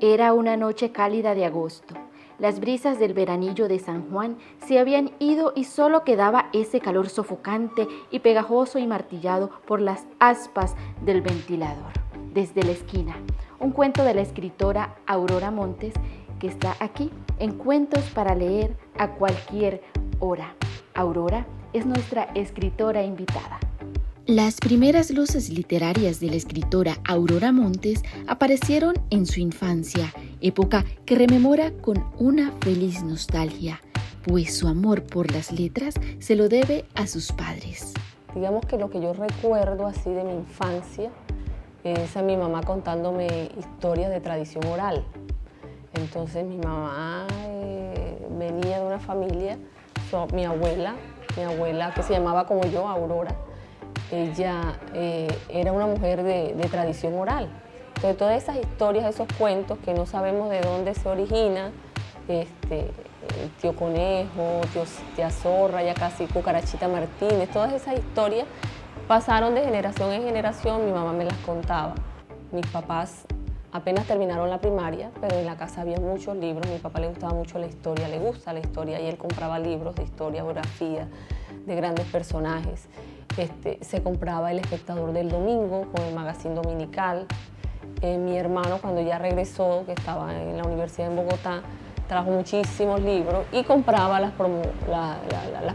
Era una noche cálida de agosto. Las brisas del veranillo de San Juan se habían ido y solo quedaba ese calor sofocante y pegajoso y martillado por las aspas del ventilador. Desde la esquina, un cuento de la escritora Aurora Montes, que está aquí en Cuentos para Leer a Cualquier Hora. Aurora es nuestra escritora invitada. Las primeras luces literarias de la escritora Aurora Montes aparecieron en su infancia, época que rememora con una feliz nostalgia, pues su amor por las letras se lo debe a sus padres. Digamos que lo que yo recuerdo así de mi infancia es a mi mamá contándome historias de tradición oral. Entonces mi mamá venía de una familia, mi abuela que se llamaba como yo, Aurora. Ella era una mujer de tradición oral. Entonces todas esas historias, esos cuentos que no sabemos de dónde se originan, el tío Conejo, tía Zorra, ya casi Cucarachita Martínez, todas esas historias pasaron de generación en generación, mi mamá me las contaba. Mis papás apenas terminaron la primaria, pero en la casa había muchos libros, a mi papá le gustaba mucho la historia, le gusta la historia, y él compraba libros de historia, biografía, de grandes personajes. Se compraba El Espectador del domingo con el magazine dominical. Mi hermano, cuando ya regresó, que estaba en la universidad en Bogotá, trajo muchísimos libros y compraba las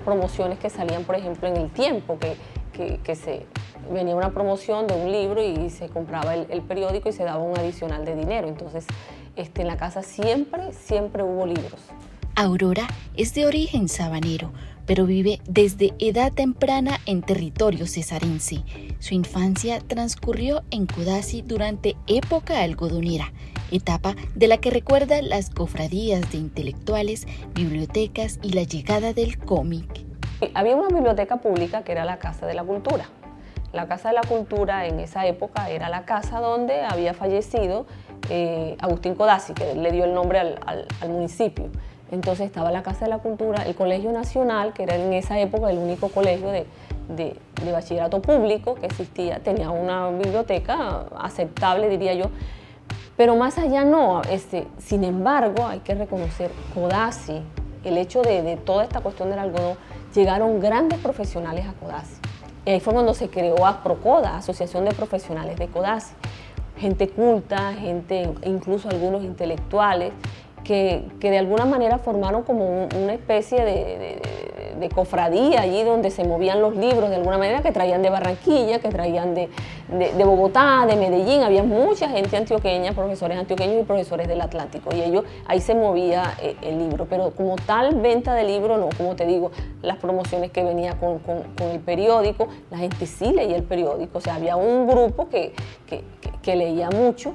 promociones que salían, por ejemplo, en El Tiempo, venía una promoción de un libro y se compraba el periódico y se daba un adicional de dinero. Entonces, en la casa siempre hubo libros. Aurora es de origen sabanero, pero vive desde edad temprana en territorio cesarense. Su infancia transcurrió en Codazzi durante época algodonera, etapa de la que recuerda las cofradías de intelectuales, bibliotecas y la llegada del cómic. Había una biblioteca pública que era la Casa de la Cultura. La Casa de la Cultura en esa época era la casa donde había fallecido Agustín Codazzi, que le dio el nombre al municipio. Entonces estaba la Casa de la Cultura, el Colegio Nacional, que era en esa época el único colegio de bachillerato público que existía, tenía una biblioteca aceptable, diría yo, pero más allá no. Sin embargo, hay que reconocer Codazzi, el hecho de toda esta cuestión del algodón, llegaron grandes profesionales a Codazzi. Y ahí fue cuando se creó APROCODA, Asociación de Profesionales de Codazzi. Gente culta, incluso algunos intelectuales, que de alguna manera formaron como una especie de cofradía allí donde se movían los libros de alguna manera, que traían de Barranquilla, que traían de Bogotá, de Medellín. Había mucha gente antioqueña, profesores antioqueños y profesores del Atlántico, y ahí se movía el libro, pero como tal venta de libro no, como te digo, las promociones que venía con el periódico, la gente sí leía el periódico, o sea, había un grupo que leía mucho.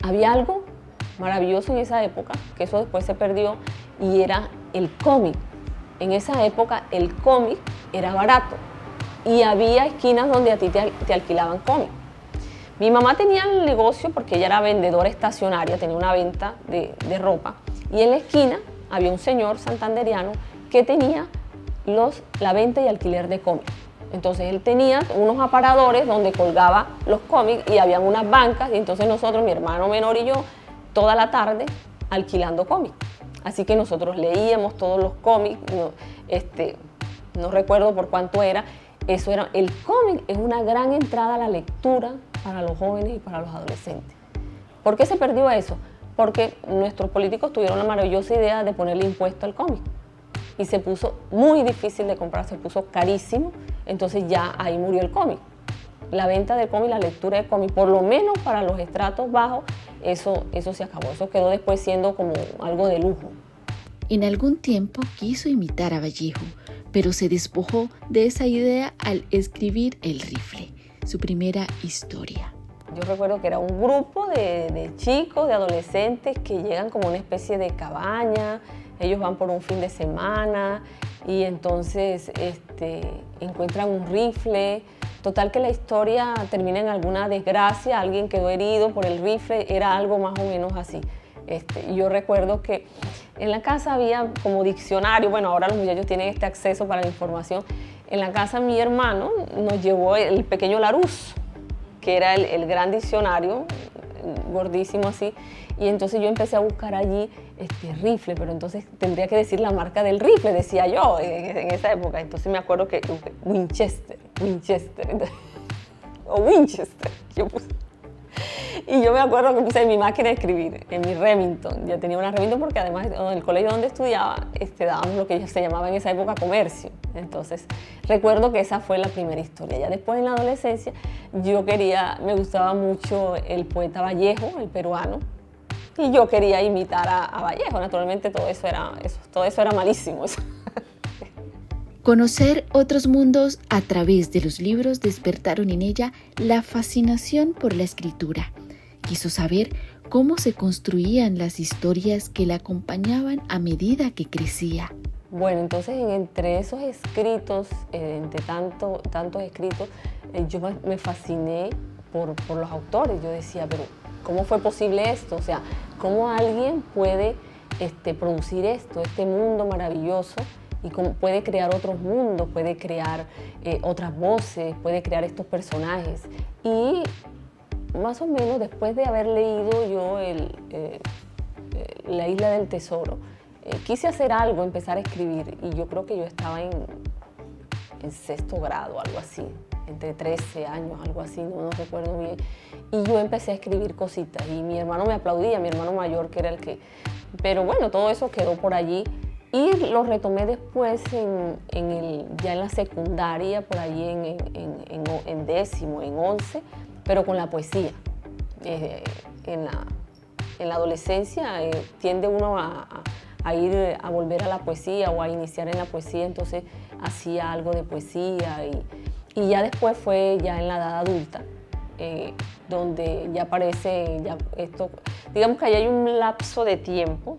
Había algo maravilloso en esa época, que eso después se perdió, y era el cómic. En esa época el cómic era barato y había esquinas donde a ti te alquilaban cómic. Mi mamá tenía el negocio porque ella era vendedora estacionaria, tenía una venta de ropa, y en la esquina había un señor santanderiano que tenía la venta y alquiler de cómics. Entonces él tenía unos aparadores donde colgaba los cómics y había unas bancas, y entonces nosotros, mi hermano menor y yo, toda la tarde alquilando cómics. Así que nosotros leíamos todos los cómics, no recuerdo por cuánto era. El cómic es una gran entrada a la lectura para los jóvenes y para los adolescentes. ¿Por qué se perdió eso? Porque nuestros políticos tuvieron la maravillosa idea de ponerle impuesto al cómic. Y se puso muy difícil de comprar, se puso carísimo, entonces ya ahí murió el cómic. La venta de cómic, la lectura de cómic, por lo menos para los estratos bajos, eso se acabó. Eso quedó después siendo como algo de lujo. En algún tiempo quiso imitar a Vallejo, pero se despojó de esa idea al escribir El Rifle, su primera historia. Yo recuerdo que era un grupo de chicos, de adolescentes que llegan como una especie de cabaña, ellos van por un fin de semana y entonces encuentran un rifle. Total que la historia termina en alguna desgracia, alguien quedó herido por el rifle, era algo más o menos así. Yo recuerdo que en la casa había como diccionario, bueno, ahora los muchachos tienen este acceso para la información. En la casa mi hermano nos llevó el pequeño Larousse, que era el gran diccionario gordísimo así, y entonces yo empecé a buscar allí rifle, pero entonces tendría que decir la marca del rifle, decía yo en esa época. Entonces me acuerdo que Winchester, entonces, o Winchester, yo puse. Y yo me acuerdo que puse en mi máquina de escribir, en mi Remington. Yo tenía una Remington porque además en el colegio donde estudiaba dábamos lo que se llamaba en esa época comercio. Entonces recuerdo que esa fue la primera historia. Ya después en la adolescencia me gustaba mucho el poeta Vallejo, el peruano, y yo quería imitar a Vallejo. Naturalmente todo eso era malísimo. Conocer otros mundos a través de los libros despertaron en ella la fascinación por la escritura. Quiso saber cómo se construían las historias que la acompañaban a medida que crecía. Bueno, entonces entre esos escritos, entre tantos escritos, yo me fasciné por los autores. Yo decía, pero ¿cómo fue posible esto? O sea, ¿cómo alguien puede producir este mundo maravilloso? Y cómo puede crear otros mundos, puede crear otras voces, puede crear estos personajes. Y más o menos después de haber leído yo La Isla del Tesoro, quise hacer algo, empezar a escribir, y yo creo que yo estaba en sexto grado, algo así, entre 13 años, algo así, no recuerdo bien, y yo empecé a escribir cositas, y mi hermano me aplaudía, mi hermano mayor, que era el que... Pero bueno, todo eso quedó por allí, y lo retomé después ya en la secundaria, por allí en décimo, en 11, pero con la poesía. En la adolescencia tiende uno a ir a volver a la poesía o a iniciar en la poesía, entonces hacía algo de poesía y ya después fue ya en la edad adulta, donde ya aparece esto, digamos que ahí hay un lapso de tiempo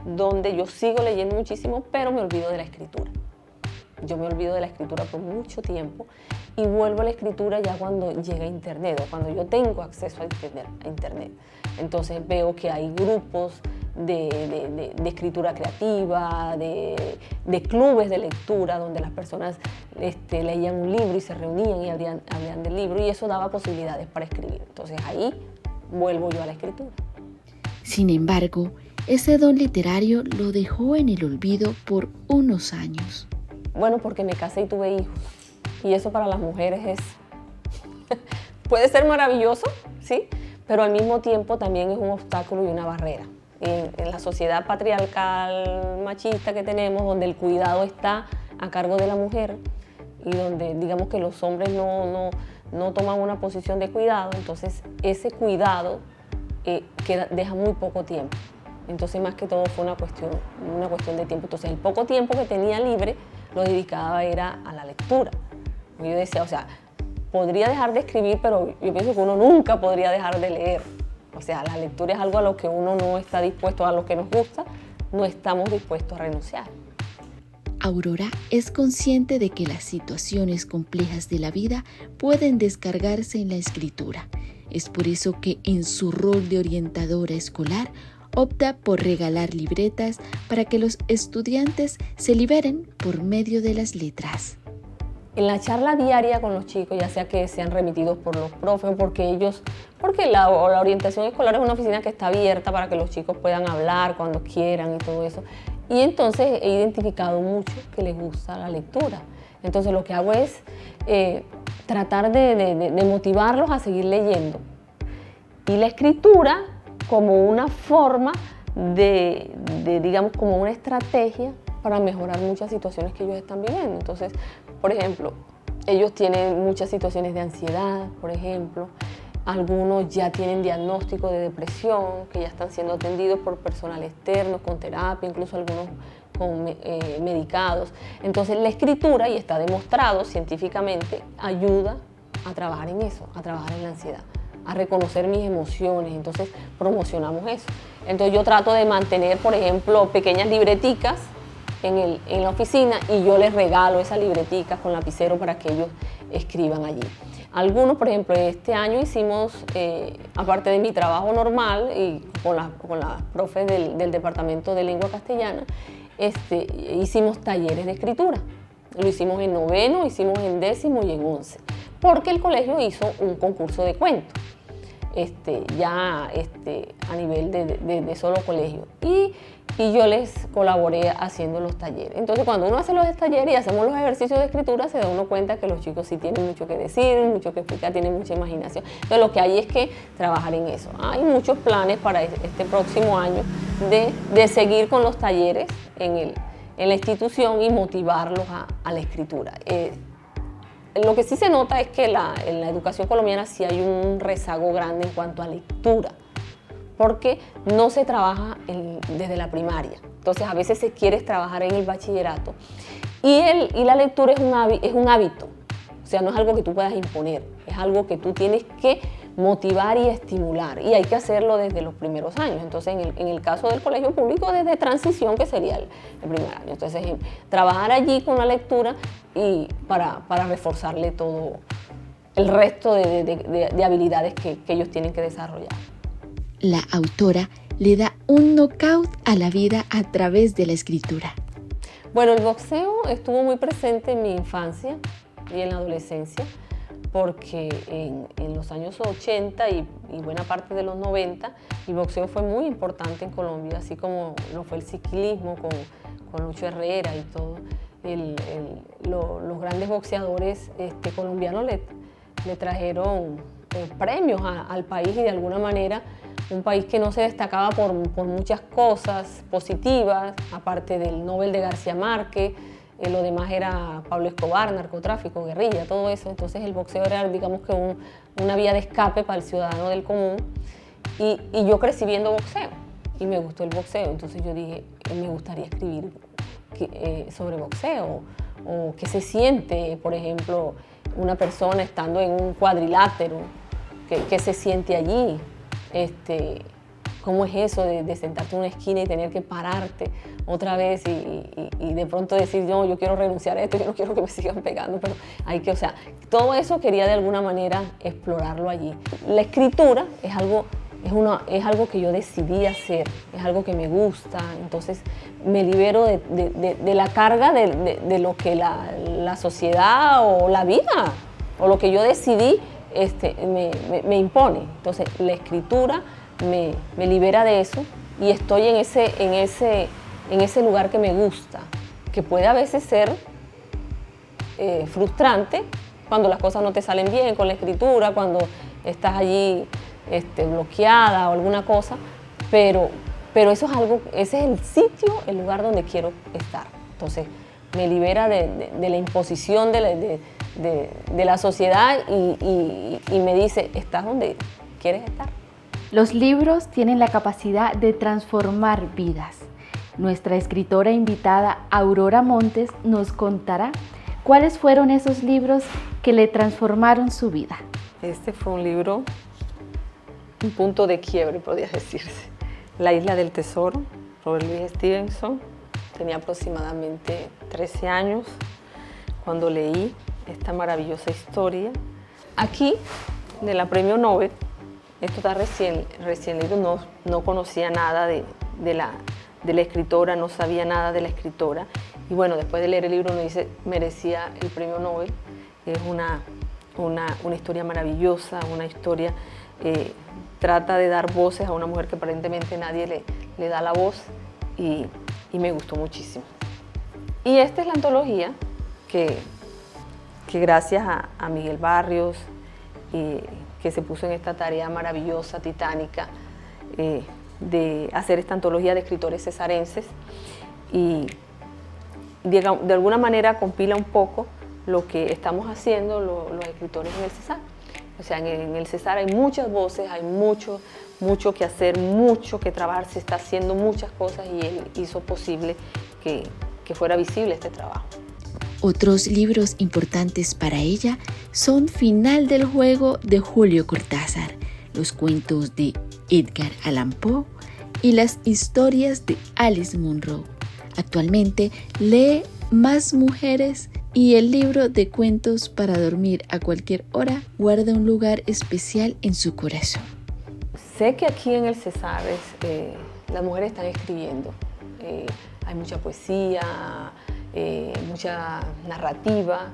donde yo sigo leyendo muchísimo, pero me olvido de la escritura. Yo me olvido de la escritura por mucho tiempo y vuelvo a la escritura ya cuando llega a Internet o cuando yo tengo acceso a Internet. Entonces veo que hay grupos de escritura creativa, de clubes de lectura donde las personas leían un libro y se reunían y hablaban del libro, y eso daba posibilidades para escribir. Entonces ahí vuelvo yo a la escritura. Sin embargo, ese don literario lo dejó en el olvido por unos años. Bueno, porque me casé y tuve hijos. Y eso para las mujeres puede ser maravilloso, ¿sí? Pero al mismo tiempo también es un obstáculo y una barrera. En la sociedad patriarcal machista que tenemos, donde el cuidado está a cargo de la mujer y donde digamos que los hombres no toman una posición de cuidado, entonces ese cuidado deja muy poco tiempo. Entonces más que todo fue una cuestión de tiempo. Entonces el poco tiempo que tenía libre lo dedicaba era a la lectura. Yo decía, o sea, podría dejar de escribir, pero yo pienso que uno nunca podría dejar de leer. O sea, la lectura es algo a lo que uno no está dispuesto, a lo que nos gusta, no estamos dispuestos a renunciar. Aurora es consciente de que las situaciones complejas de la vida pueden descargarse en la escritura. Es por eso que en su rol de orientadora escolar opta por regalar libretas para que los estudiantes se liberen por medio de las letras. En la charla diaria con los chicos, ya sea que sean remitidos por los profes, porque la orientación escolar es una oficina que está abierta para que los chicos puedan hablar cuando quieran y todo eso. Y entonces he identificado mucho que les gusta la lectura. Entonces lo que hago es tratar de motivarlos a seguir leyendo. Y la escritura como una forma digamos, como una estrategia para mejorar muchas situaciones que ellos están viviendo. Entonces, por ejemplo, ellos tienen muchas situaciones de ansiedad, por ejemplo. Algunos ya tienen diagnóstico de depresión, que ya están siendo atendidos por personal externo, con terapia, incluso algunos con medicados. Entonces, la escritura, y está demostrado científicamente, ayuda a trabajar en eso, a trabajar en la ansiedad, a reconocer mis emociones. Entonces, promocionamos eso. Entonces, yo trato de mantener, por ejemplo, pequeñas libreticas en la oficina, y yo les regalo esas libreticas con lapicero para que ellos escriban allí. Algunos, por ejemplo, este año hicimos, aparte de mi trabajo normal y con las profes del Departamento de Lengua Castellana, hicimos talleres de escritura. Lo hicimos en 9º, hicimos en 10º y en 11, porque el colegio hizo un concurso de cuentos. ya a nivel de solo colegio. Y yo les colaboré haciendo los talleres. Entonces, cuando uno hace los talleres y hacemos los ejercicios de escritura, se da uno cuenta que los chicos sí tienen mucho que decir, mucho que explicar, tienen mucha imaginación. Entonces, lo que hay es que trabajar en eso. Hay muchos planes para este próximo año de seguir con los talleres en la institución y motivarlos a la escritura. Lo que sí se nota es que en la educación colombiana sí hay un rezago grande en cuanto a lectura, porque no se trabaja desde la primaria. Entonces, a veces se quiere trabajar en el bachillerato. Y la lectura es un hábito, o sea, no es algo que tú puedas imponer, es algo que tú tienes que motivar y estimular, y hay que hacerlo desde los primeros años. Entonces, en el caso del colegio público, desde transición, que sería el primer año. Entonces, trabajar allí con la lectura y para reforzarle todo el resto de habilidades que ellos tienen que desarrollar. La autora le da un knockout a la vida a través de la escritura. Bueno, el boxeo estuvo muy presente en mi infancia y en la adolescencia, porque en los años 80 y buena parte de los 90, el boxeo fue muy importante en Colombia, así como lo fue el ciclismo con Lucho Herrera y todo. Los grandes boxeadores colombianos le trajeron premios al país, y de alguna manera un país que no se destacaba por muchas cosas positivas, aparte del Nobel de García Márquez. Lo demás era Pablo Escobar, narcotráfico, guerrilla, todo eso. Entonces el boxeo era, digamos, que una vía de escape para el ciudadano del común. Y yo crecí viendo boxeo y me gustó el boxeo. Entonces yo dije, me gustaría escribir sobre boxeo, o qué se siente, por ejemplo, una persona estando en un cuadrilátero, qué se siente allí, cómo es eso de sentarte en una esquina y tener que pararte otra vez y de pronto decir, no, yo quiero renunciar a esto, yo no quiero que me sigan pegando, pero o sea, todo eso quería de alguna manera explorarlo allí. La escritura es algo que yo decidí hacer, es algo que me gusta, entonces me libero de la carga de lo que la sociedad o la vida o lo que yo decidí me impone. Entonces la escritura me libera de eso, y estoy en ese lugar que me gusta, que puede a veces ser frustrante cuando las cosas no te salen bien con la escritura, cuando estás allí bloqueada o alguna cosa, pero eso es algo, ese es el sitio, el lugar donde quiero estar. Entonces me libera de la imposición de la sociedad y me dice, estás donde quieres estar. Los libros tienen la capacidad de transformar vidas. Nuestra escritora invitada, Aurora Montes, nos contará cuáles fueron esos libros que le transformaron su vida. Este fue un libro, un punto de quiebre, podría decirse. La Isla del Tesoro, Robert Louis Stevenson. Tenía aproximadamente 13 años cuando leí esta maravillosa historia. Aquí, de la Premio Nobel, esto está recién leído, no conocía nada de la escritora, no sabía nada de la escritora. Y bueno, después de leer el libro uno dice, merecía el Premio Nobel. Es una historia maravillosa, una historia trata de dar voces a una mujer que aparentemente nadie le da la voz, y me gustó muchísimo. Y esta es la antología que gracias a Miguel Barrios, que se puso en esta tarea maravillosa, titánica, de hacer esta antología de escritores cesarenses, y de alguna manera compila un poco lo que estamos haciendo los escritores en el Cesar. O sea, en el Cesar hay muchas voces, hay mucho que hacer, mucho que trabajar, se está haciendo muchas cosas, y él hizo posible que fuera visible este trabajo. Otros libros importantes para ella son Final del Juego de Julio Cortázar, los cuentos de Edgar Allan Poe y las historias de Alice Munro. Actualmente lee Más Mujeres, y el libro de cuentos para dormir a cualquier hora guarda un lugar especial en su corazón. Sé que aquí en el Cesar las mujeres están escribiendo. Hay mucha poesía, mucha narrativa.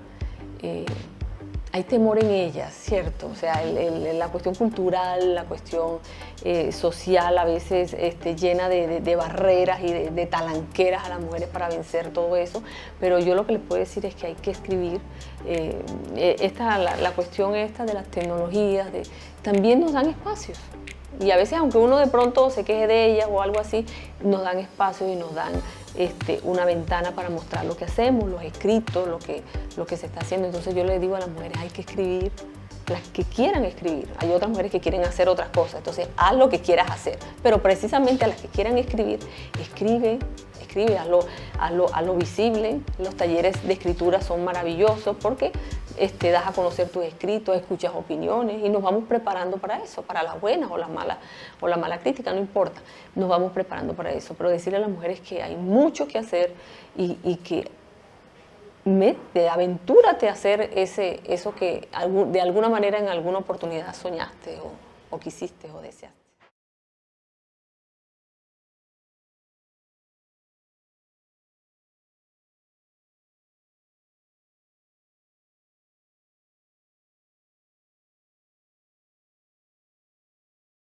hay temor en ellas, ¿cierto? O sea, la cuestión cultural, la cuestión social a veces llena de barreras y de talanqueras a las mujeres para vencer todo eso, pero yo lo que les puedo decir es que hay que escribir. La cuestión esta de las tecnologías también nos dan espacios. Y a veces, aunque uno de pronto se queje de ellas o algo así, nos dan espacio y nos dan una ventana para mostrar lo que hacemos, los escritos, lo que se está haciendo. Entonces yo les digo a las mujeres, hay que escribir, las que quieran escribir. Hay otras mujeres que quieren hacer otras cosas, entonces haz lo que quieras hacer. Pero precisamente a las que quieran escribir, escribe, hazlo visible. Los talleres de escritura son maravillosos porque das a conocer tus escritos, escuchas opiniones y nos vamos preparando para eso, para las buenas o la mala crítica, no importa, nos vamos preparando para eso. Pero decirle a las mujeres que hay mucho que hacer y que aventúrate a hacer eso que de alguna manera en alguna oportunidad soñaste o quisiste o deseaste.